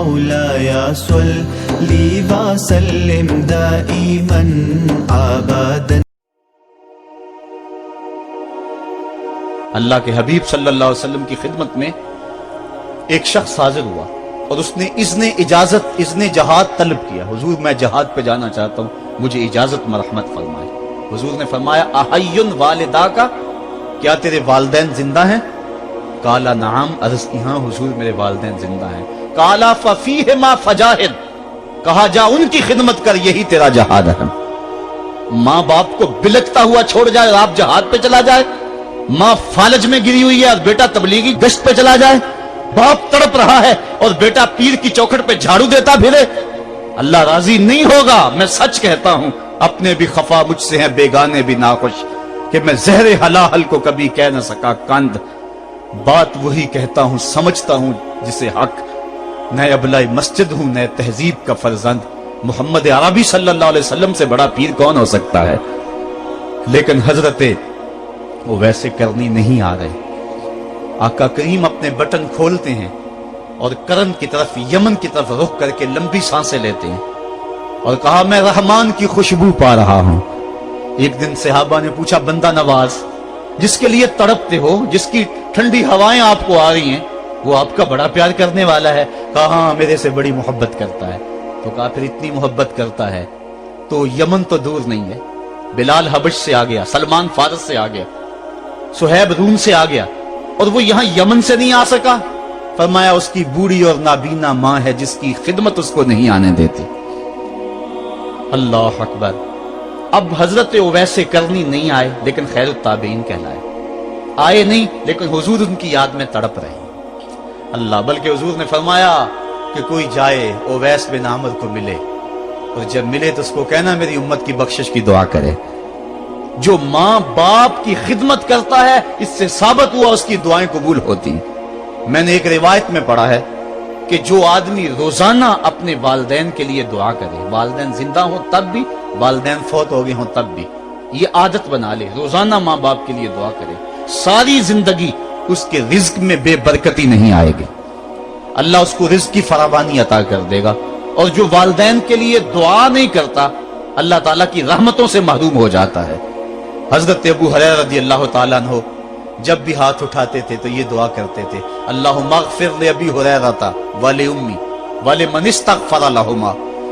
مولاي صل وسلم دائما ابدا۔ اللہ کے حبیب صلی اللہ علیہ وسلم کی خدمت میں ایک شخص حاضر ہوا اور اس نے اذن جہاد طلب کیا، حضور میں جہاد پہ جانا چاہتا ہوں، مجھے اجازت مرحمت فرمائے۔ حضور نے فرمایا احی والدہ کا، کیا تیرے والدین زندہ ہیں؟ قال نعم، عرض کی ہاں حضور میرے والدین زندہ ہیں۔ قال ففیہما فجاہد، کہا جا ان کی خدمت کر، یہی تیرا جہاد ہے۔ ماں باپ کو بلکتا ہوا چھوڑ جائے اور آپ جہاد پہ چلا جائے، ماں فالج میں گری ہوئی ہے اور بیٹا تبلیغی گشت پہ چلا جائے، باپ تڑپ رہا ہے اور بیٹا پیر کی چوکھٹ پہ جھاڑو دیتا پھرے، اللہ راضی نہیں ہوگا۔ میں سچ کہتا ہوں، اپنے بھی خفا مجھ سے ہیں، بیگانے بھی ناخوش، کہ میں زہر حلاحل کو کبھی کہہ نہ سکا کند، بات وہی کہتا ہوں سمجھتا ہوں جسے حق، نئے ابلائی مسجد ہوں، نئے تہذیب کا فرزند، محمد عربی صلی اللہ علیہ وسلم سے بڑا پیر کون ہو سکتا ہے؟ لیکن حضرت وہ ویسے کرنی نہیں آ رہے۔ آقا کریم اپنے بٹن کھولتے ہیں اور کرن کی طرف، یمن کی طرف رخ کر کے لمبی سانسیں لیتے ہیں اور کہا میں رحمان کی خوشبو پا رہا ہوں۔ ایک دن صحابہ نے پوچھا بندہ نواز جس کے لیے تڑپتے ہو، جس کی ٹھنڈی ہوائیں آپ کو آ رہی ہیں، وہ آپ کا بڑا پیار کرنے والا ہے؟ کہا ہاں میرے سے بڑی محبت کرتا ہے۔ تو کہا پھر اتنی محبت کرتا ہے تو یمن تو دور نہیں ہے، بلال حبش سے آ گیا، سلمان فارس سے آ گیا، سہیب روم سے آ گیا، اور وہ یہاں یمن سے نہیں آ سکا؟ فرمایا اس کی بوڑھی اور نابینا ماں ہے جس کی خدمت اس کو نہیں آنے دیتی۔ اللہ اکبر۔ اب حضرت ویسے کرنی نہیں آئے لیکن خیر التابعین کہلائے، آئے نہیں لیکن حضور ان کی یاد میں تڑپ رہے ہیں۔ اللہ، بلکہ حضور نے فرمایا کہ کوئی جائے اویس بن عامر کو ملے، اور جب ملے تو اس کو کہنا میری امت کی بخشش کی دعا کرے۔ جو ماں باپ کی خدمت کرتا ہے اس سے ثابت ہوا اس کی دعائیں قبول ہوتی ہیں۔ میں نے ایک روایت میں پڑھا ہے کہ جو آدمی روزانہ اپنے والدین کے لیے دعا کرے، والدین زندہ ہوں تب بھی، والدین فوت ہو گئے ہوں تب بھی، یہ عادت بنا لے، روزانہ ماں باپ کے لیے دعا کرے، ساری زندگی اس کے رزق میں بے برکتی نہیں آئے گی، اللہ اس کو رزق کی فراوانی عطا کر دے گا۔ اور جو والدین کے لیے دعا نہیں کرتا اللہ تعالیٰ کی رحمتوں سے محروم ہو جاتا ہے۔ حضرت ابو ہریرہ رضی اللہ تعالیٰ عنہ جب بھی ہاتھ اٹھاتے تھے تو یہ دعا کرتے تھے، اللہم اغفر لأبی ہریرہ ولأمی ولمن استغفر لہما،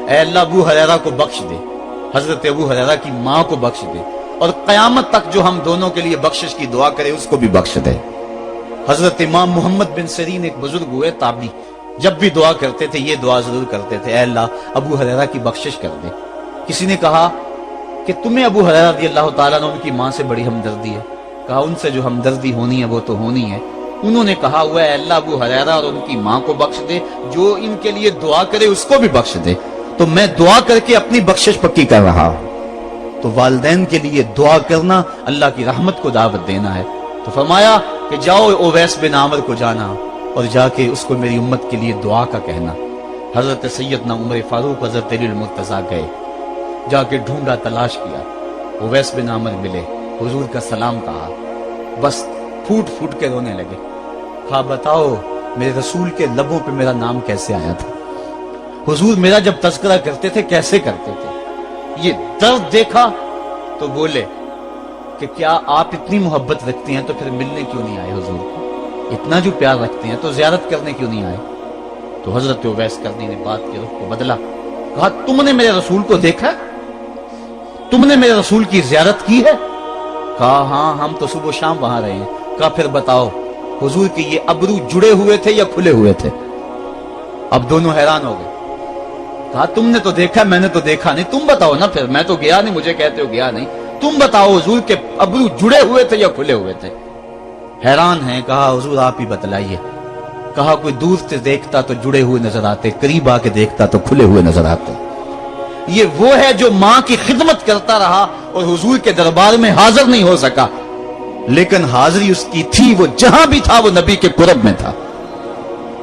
اے اللہ ابو ہریرہ کو بخش دے، حضرت ابو ہریرہ کی ماں کو بخش دے، اور قیامت تک جو ہم دونوں کے لیے بخشش کی دعا کرے اس کو بھی بخش دے۔ حضرت امام محمد بن سیرین ایک بزرگ ہوئے تابعی، جب بھی دعا کرتے تھے یہ دعا ضرور کرتے تھے، اے اللہ ابو ہریرہ کی بخشش کر دے۔ کسی نے کہا کہ تمہیں ابو ہریرہ رضی اللہ تعالیٰ عنہ ان کی ماں سے بڑی ہمدردی ہے؟ کہا ان سے جو ہمدردی ہونی ہے وہ تو ہونی ہے۔ انہوں نے کہا ہوا ہے اللہ ابو ہریرہ اور ان کی ماں کو بخش دے، جو ان کے لیے دعا کرے اس کو بھی بخش دے۔ تو میں دعا کر کے اپنی بخشش پکی کر رہا ہوں۔ تو والدین کے لیے دعا کرنا اللہ کی رحمت کو دعوت دینا ہے۔ تو فرمایا کہ جاؤ اویس بن عامر کو جانا اور جا کے اس کو میری امت کے لیے دعا کا کہنا۔ حضرت سیدنا عمر فاروق حضرت علی المرتضیٰ گئے، جا کے ڈھونڈا، تلاش کیا، اویس بن عامر ملے، حضور کا سلام کہا، بس پھوٹ پھوٹ کے رونے لگے۔ کہا بتاؤ میرے رسول کے لبوں پہ میرا نام کیسے آیا تھا؟ حضور میرا جب تذکرہ کرتے تھے کیسے کرتے تھے؟ یہ درد دیکھا تو بولے کہ کیا آپ اتنی محبت رکھتے ہیں تو پھر ملنے کیوں نہیں آئے حضور کو؟ اتنا جو پیار رکھتے ہیں تو زیارت کرنے کیوں نہیں آئے؟ تو حضرت اویس کرنی نے بات کے رخ کو بدلا، کہا تم نے میرے رسول کو دیکھا؟ تم نے میرے رسول کی زیارت کی ہے؟ کہا ہاں ہم تو صبح و شام وہاں رہے ہیں۔ کہا پھر بتاؤ حضور کے یہ ابرو جڑے ہوئے تھے یا کھلے ہوئے تھے؟ اب دونوں حیران ہو گئے۔ کہا تم نے تو دیکھا، میں نے تو دیکھا نہیں، تم بتاؤ نا، پھر میں تو گیا نہیں، مجھے کہتے ہو گیا نہیں، تم بتاؤ حضور کے ابرو جڑے ہوئے تھے یا کھلے ہوئے تھے؟ حیران ہیں۔ کہا حضور آپ ہی بتلائیے۔ کہا کوئی دور سے دیکھتا تو جڑے ہوئے نظر آتے، قریب آ کے دیکھتا تو کھلے ہوئے نظر آتے۔ یہ وہ ہے جو ماں کی خدمت کرتا رہا اور حضور کے دربار میں حاضر نہیں ہو سکا، لیکن حاضری اس کی تھی، وہ جہاں بھی تھا وہ نبی کے قرب میں تھا۔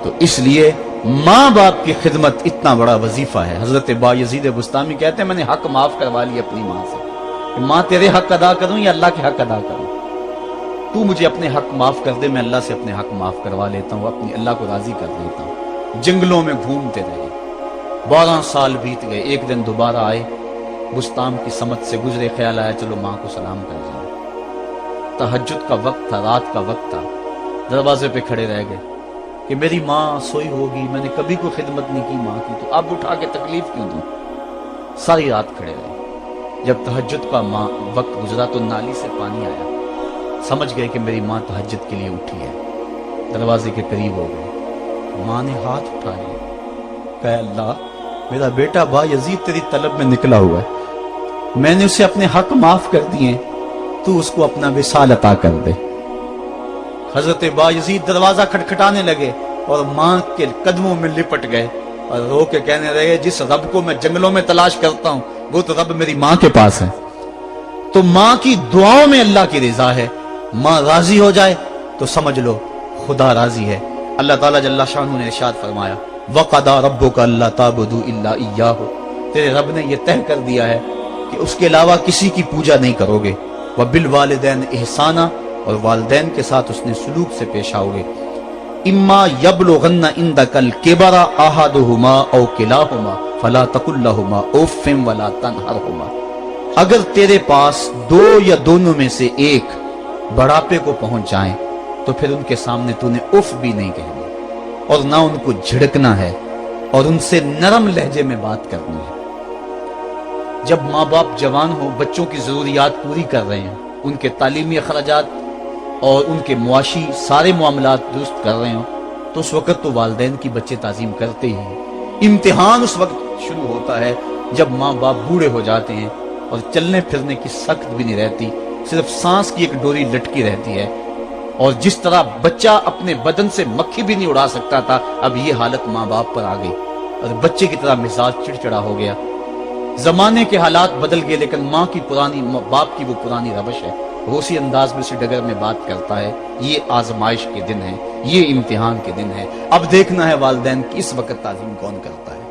تو اس لیے ماں باپ کی خدمت اتنا بڑا وظیفہ ہے۔ حضرت بایزید بستامی کہتے ہیں میں نے حق معاف کروا لی اپنی ماں سے، کہ ماں تیرے حق ادا کروں یا اللہ کے حق ادا کروں؟ تو مجھے اپنے حق معاف کر دے، میں اللہ سے اپنے حق معاف کروا لیتا ہوں، اپنی اللہ کو راضی کر لیتا ہوں۔ جنگلوں میں گھومتے رہے. 12 سال بیت گئے. ایک دن دوبارہ آئے, بستان کی سمت سے گزرے, خیال آیا چلو ماں کو سلام کر جائیں. تہجد کا وقت تھا, رات کا وقت تھا. دروازے پہ کھڑے رہ گئے کہ میری ماں سوئی ہوگی, میں نے کبھی کوئی خدمت نہیں کی ماں کی, تو اب اٹھا کے تکلیف کیوں دوں. ساری رات کھڑے رہے. جب تہجد کا وقت گزرا تو نالی سے پانی آیا. سمجھ گئے کہ میری ماں تہجد کے لیے اٹھی ہے. دروازے کے قریب ہو گئے. ماں نے ہاتھ اٹھا لیا, کہا اللہ میرا بیٹا با یزید تیری طلب میں نکلا ہوا ہے, میں نے اسے اپنے حق معاف کر دیے, تو اس کو اپنا وصال عطا کر دے. حضرت با یزید دروازہ کھٹکھٹانے لگے اور ماں کے قدموں میں لپٹ گئے اور رو کے کہنے لگے جس رب کو میں جنگلوں میں تلاش کرتا ہوں وہ تو رب میری ماں کے پاس ہے. تو ماں کی دعاؤں میں اللہ کی رضا ہے. ماں راضی ہو جائے تو سمجھ لو خدا راضی ہے. اللہ تعالیٰ جل شانہ نے ارشاد فرمایا وَقَضَىٰ رَبُّكَ أَلَّا تَعْبُدُوا إِلَّا إِيَّاهُ, تیرے رب نے یہ طے کر دیا ہے کہ اس کے علاوہ کسی کی پوجا نہیں کرو گے. وَبِالْوَالِدَيْنِ إِحْسَانًا, اور والدین کے ساتھ اس نے سلوک سے پیش آؤ گے. اِمَّا يَبْلُغَنَّ عِندَكَ الْكِبَرَ أَحَدُهُمَا أَوْ كِلَاهُمَا فَلَا تَقُل لَّهُمَا أُفٍّ وَلَا تَنْهَرْهُمَا, اگر تیرے پاس دو یا دونوں میں سے ایک بڑھاپے کو پہنچ جائیں تو پھر ان کے سامنے تو نے اف بھی نہیں کہنا, اور نہ ان کو جھڑکنا ہے, اور ان سے نرم لہجے میں بات کرنی ہے. جب ماں باپ جوان ہو, بچوں کی ضروریات پوری کر رہے ہیں, ان کے تعلیمی اخراجات اور ان کے معاشی سارے معاملات درست کر رہے ہوں, تو اس وقت تو والدین کی بچے تعظیم کرتے ہی ہیں. امتحان اس وقت شروع ہوتا ہے جب ماں باپ بوڑھے ہو جاتے ہیں اور چلنے پھرنے کی سخت بھی نہیں رہتی, صرف سانس کی ایک ڈوری لٹکی رہتی ہے. اور جس طرح بچہ اپنے بدن سے مکھی بھی نہیں اڑا سکتا تھا, اب یہ حالت ماں باپ پر آ گئی اور بچے کی طرح مزاج چڑچڑا ہو گیا. زمانے کے حالات بدل گئے, لیکن باپ کی وہ پرانی روش ہے. وہ اسی انداز میں ڈگر میں بات کرتا ہے. یہ آزمائش کے دن ہے, یہ امتحان کے دن ہے. اب دیکھنا ہے والدین کی اس وقت تعظیم کون کرتا ہے.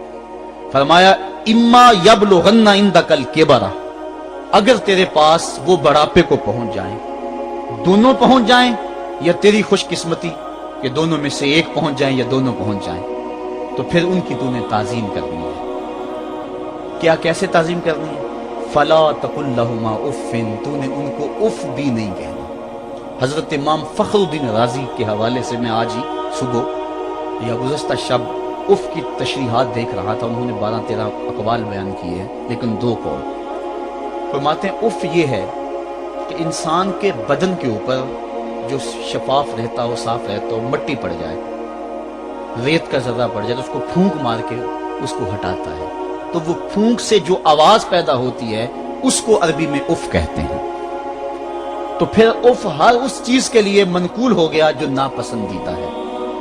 فرمایا اما یبلغن عندک الکبر, اگر تیرے پاس وہ بڑھاپے کو پہنچ جائیں, دونوں پہنچ جائیں یا تیری خوش قسمتی کہ دونوں میں سے ایک پہنچ جائیں یا دونوں پہنچ جائیں, تو پھر ان کی تو نے تعظیم کرنی ہے. کیا کیسے تعظیم کرنی ہے؟ فلا تقل لہما اف, تو نے ان کو اف بھی نہیں کہنا. حضرت امام فخر الدین رازی کے حوالے سے میں آج ہی صبح یا گزشتہ شب اف کی تشریحات دیکھ رہا تھا. انہوں نے 12-13 اقوال بیان کیے ہیں, لیکن 2 قول فرماتے ہیں. اف یہ ہے کہ انسان کے بدن کے اوپر جو شفاف رہتا ہو, صاف رہتا ہو, مٹی پڑ جائے, ریت کا ذرہ پڑ جائے تو اس کو پھونک مار کے اس کو ہٹاتا ہے, تو وہ پھونک سے جو آواز پیدا ہوتی ہے اس کو عربی میں اف کہتے ہیں. تو پھر اف ہر اس چیز کے لیے منقول ہو گیا جو ناپسندیدہ ہے.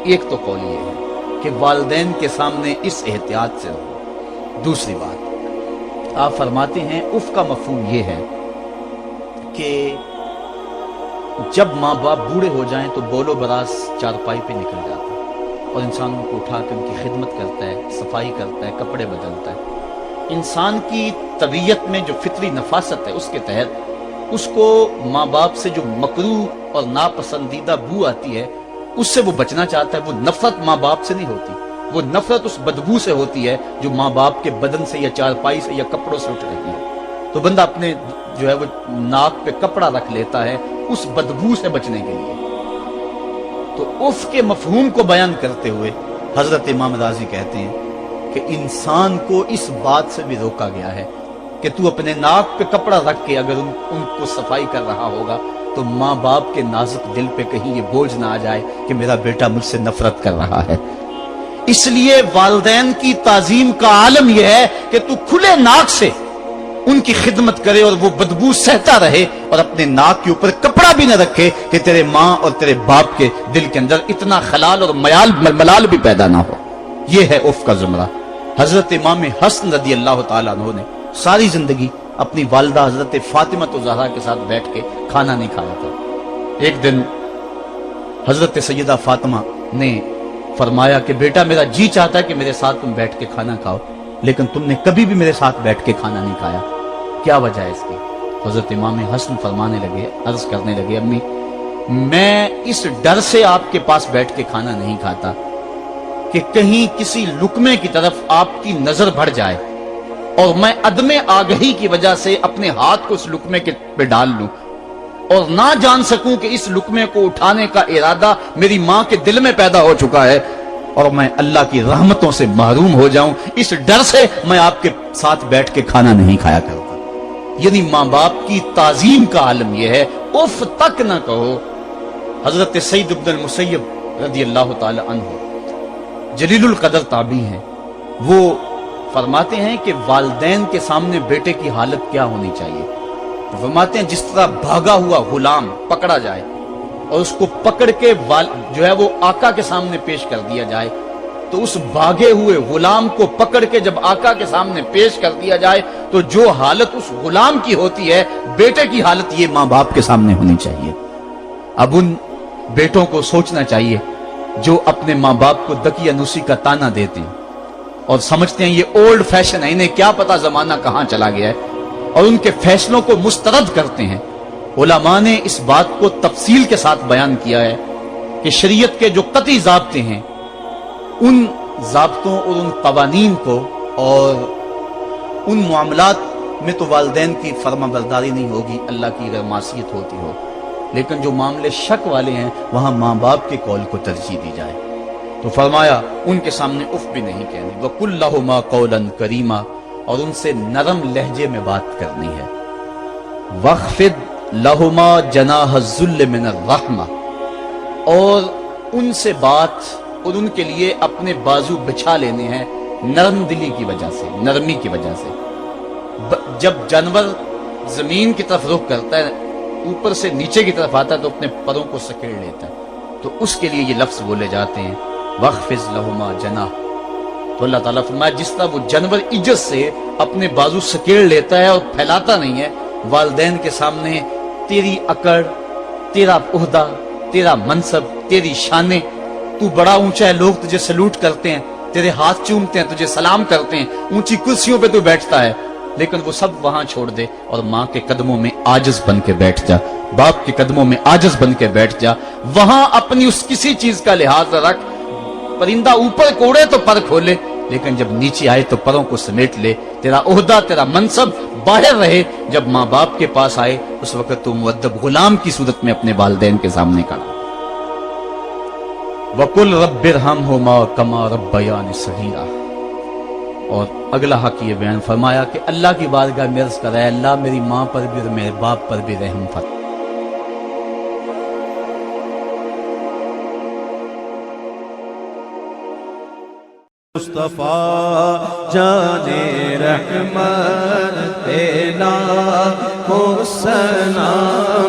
ایک تو قول یہ ہے کہ والدین کے سامنے اس احتیاط سے رہو. دوسری بات آپ فرماتے ہیں اف کا مفہوم یہ ہے کہ جب ماں باپ بوڑھے ہو جائیں تو بول و براز چارپائی پہ نکل جاتا ہے اور انسان ان کو اٹھا کے ان کی خدمت کرتا ہے, صفائی کرتا ہے, کپڑے بدلتا ہے. انسان کی طبیعت میں جو فطری نفاست ہے اس کے تحت اس کو ماں باپ سے جو مکروہ اور ناپسندیدہ بو آتی ہے اس سے وہ بچنا چاہتا ہے. وہ نفرت ماں باپ سے نہیں ہوتی, وہ نفرت اس بدبو سے ہوتی ہے جو ماں باپ کے بدن سے یا چارپائی سے یا کپڑوں سے اٹھ رہی ہے. تو بندہ اپنے جو ہے وہ ناک پہ کپڑا رکھ لیتا ہے اس بدبو سے بچنے کے لیے. تو اف کے مفہوم کو بیان کرتے ہوئے حضرت امام رازی کہتے ہیں کہ انسان کو اس بات سے بھی روکا گیا ہے کہ تو اپنے ناک پہ کپڑا رکھ کے اگر ان کو صفائی کر رہا ہوگا تو ماں باپ کے نازک دل پہ کہیں یہ بوجھ نہ آ جائے کہ میرا بیٹا مجھ سے نفرت کر رہا ہے. اس لیے والدین کی تعظیم کا عالم یہ ہے کہ تو کھلے ناک سے ان کی خدمت کرے اور وہ بدبو سہتا رہے اور اپنے ناک کے اوپر کپڑا بھی نہ رکھے کہ تیرے ماں اور تیرے باپ کے دل کے اندر اتنا خلال اور ملال بھی پیدا نہ ہو. یہ ہے اف کا زمرہ. حضرت امام حسن رضی اللہ تعالیٰ عنہ نے ساری زندگی اپنی والدہ حضرت فاطمہ زہرا کے ساتھ بیٹھ کے کھانا نہیں کھایا تھا. ایک دن حضرت سیدہ فاطمہ نے فرمایا کہ بیٹا میرا جی چاہتا ہے کہ میرے ساتھ تم بیٹھ کے کھانا کھاؤ, لیکن تم نے کبھی بھی میرے ساتھ بیٹھ کے کھانا نہیں کھایا, کیا وجہ ہے اس کی؟ حضرت امام حسن فرمانے لگے, عرض کرنے لگے امی میں اس ڈر سے آپ کے پاس بیٹھ کے کھانا نہیں کھاتا کہ کہیں کسی لقمے کی طرف آپ کی نظر بڑھ جائے اور میں عدم آگہی کی وجہ سے اپنے ہاتھ کو اس لقمے کے پہ ڈال لوں اور نہ جان سکوں کہ اس لقمے کو اٹھانے کا ارادہ میری ماں کے دل میں پیدا ہو چکا ہے اور میں اللہ کی رحمتوں سے محروم ہو جاؤں، اس ڈر سے میں آپ کے ساتھ بیٹھ کے کھانا نہیں کھایا کرتا۔ یعنی ماں باپ کی تعظیم کا عالم یہ ہے، اف تک نہ کہو۔ حضرت سعید بن المسیب رضی اللہ تعالی عنہ جلیل القدر تابعی ہیں، وہ فرماتے ہیں کہ والدین کے سامنے بیٹے کی حالت کیا ہونی چاہیے؟ فرماتے ہیں جس طرح بھاگا ہوا غلام پکڑا جائے اور اس کو پکڑ کے جو ہے وہ آقا کے سامنے پیش کر دیا جائے، تو اس بھاگے ہوئے غلام کو پکڑ کے جب آقا کے سامنے پیش کر دیا جائے تو جو حالت اس غلام کی ہوتی ہے، بیٹے کی حالت یہ ماں باپ کے سامنے ہونی چاہیے۔ اب ان بیٹوں کو سوچنا چاہیے جو اپنے ماں باپ کو دقیانوسی کا تانا دیتے ہیں اور سمجھتے ہیں یہ اولڈ فیشن ہے، انہیں کیا پتا زمانہ کہاں چلا گیا ہے، اور ان کے فیصلوں کو مسترد کرتے ہیں۔ علماء نے اس بات کو تفصیل کے ساتھ بیان کیا ہے کہ شریعت کے جو قطعی ضابطے ہیں، ان ضابطوں اور ان قوانین کو اور ان معاملات میں تو والدین کی فرما برداری نہیں ہوگی، اللہ کی اگر معصیت ہوتی ہو، لیکن جو معاملے شک والے ہیں وہاں ماں باپ کے قول کو ترجیح دی جائے۔ تو فرمایا ان کے سامنے اف بھی نہیں کہنی، وَقُلْ لَهُمَا قَوْلًا كَرِيمًا، اور ان سے نرم لہجے میں بات کرنی ہے۔ وَاخْفِضْ لَهُمَا جَنَاحَ الذُّلِّ مِنَ الرَّحْمَةِ، اور ان سے بات اور ان کے لیے اپنے بازو بچھا لینے ہیں نرم دلی کی وجہ سے، نرمی کی وجہ سے۔ جب جانور زمین کی طرف رخ کرتا ہے، اوپر سے نیچے کی طرف آتا ہے تو اپنے پروں کو سکیڑ لیتا ہے، تو اس کے لیے یہ لفظ بولے جاتے ہیں وَاخْفِضْ لَهُمَا جَنَاحَ۔ تو اللہ تعالیٰ فرمایا جس طرح وہ جانور عزت سے اپنے بازو سکیڑ لیتا ہے اور پھیلاتا نہیں ہے، والدین کے سامنے تیری اکڑ، تیرا عہدہ، تیرا منصب، تیری شانیں، تو بڑا اونچا ہے، لوگ تجھے سلوٹ کرتے ہیں، تیرے ہاتھ چومتے ہیں، تجھے سلام کرتے ہیں، اونچی کرسیوں پہ تو بیٹھتا ہے، لیکن وہ سب وہاں چھوڑ دے اور ماں کے قدموں میں عاجز بن کے بیٹھ جا، باپ کے قدموں میں عاجز بن کے بیٹھ جا، وہاں اپنی اس کسی چیز کا لحاظ رکھ۔ پرندہ اوپر کوڑے تو پر کھولے، لیکن جب نیچے آئے تو پروں کو سمیٹ لے، تیرا عہدہ، تیرا منصب باہر رہے، جب ماں باپ کے پاس آئے اس وقت تو مؤدب غلام کی صورت میں اپنے والدین کے سامنے کھڑا۔ وَقُلْ رَبِّ ارْحَمْهُمَا كَمَا رَبَّيَانِ صَغِيرًا، اور اگلا حق یہ بیان فرمایا کہ اللہ کی بارگاہ میں عرض کرے اللہ میری ماں پر بھی اور میرے باپ پر بھی رحم فرما۔ مصطفیٰ جان رحمت تیلا کو سلام